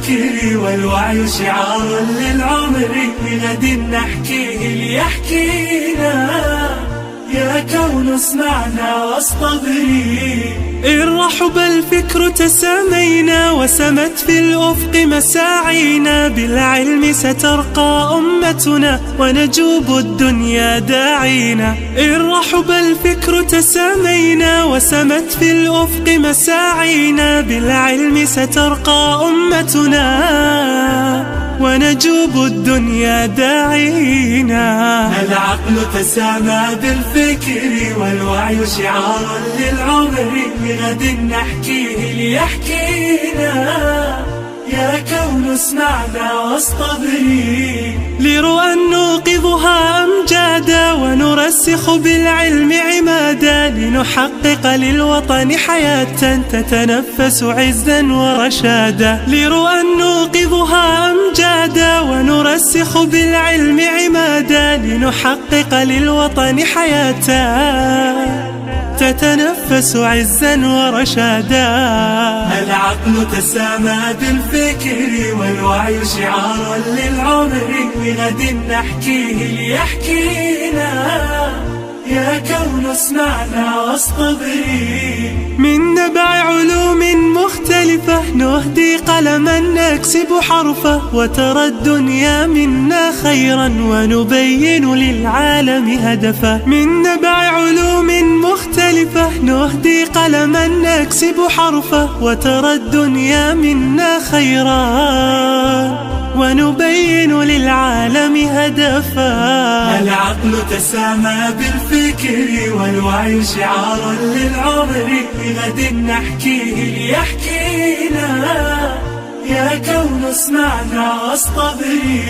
الفكر والوعي شعار للعمر، بغد نحكيه ليحكينا. يا كون اسمعنا واصطبري. إن رحب الفكر تسامينا وسمت في الأفق مساعينا، بالعلم سترقى أمتنا ونجوب الدنيا داعينا. إن رحب الفكر تسامينا وسمت في الأفق مساعينا، بالعلم سترقى أمتنا ونجوب الدنيا داعينا. العقل تسامى بالفكر والوعي شعار للعمر، بغد نحكيه ليحكينا. يا كون اسمعنا واصطبري. لرؤى نوقظها أمجادا ونرسخ بالعلم عمادا، لنحقق للوطن حياة تتنفس عزا ورشادا. لرؤى نوقظها أمجادا ونرسخ بالعلم عمادا، لنحقق للوطن حياة تتنفس عزا ورشادا. العقل تسامى بالفكر والوعي شعار للعمر، بغد نحكيه ليحكينا. يا كون اسمعنا واصطبري. من نبع علوم مختلفة نهدي قلما نكسب حرفه، وترى الدنيا منا خيرا ونبين للعالم هدفه. من نبع علوم مختلفة نهدي قلما نكسب حرفه، وترى الدنيا منا خيرا ونبين للعالم هدفا. العقل تسامى بالفكر والوعي شعار للعمر، بغد نحكيه ليحكينا. يا كون اسمعنا واصطبري.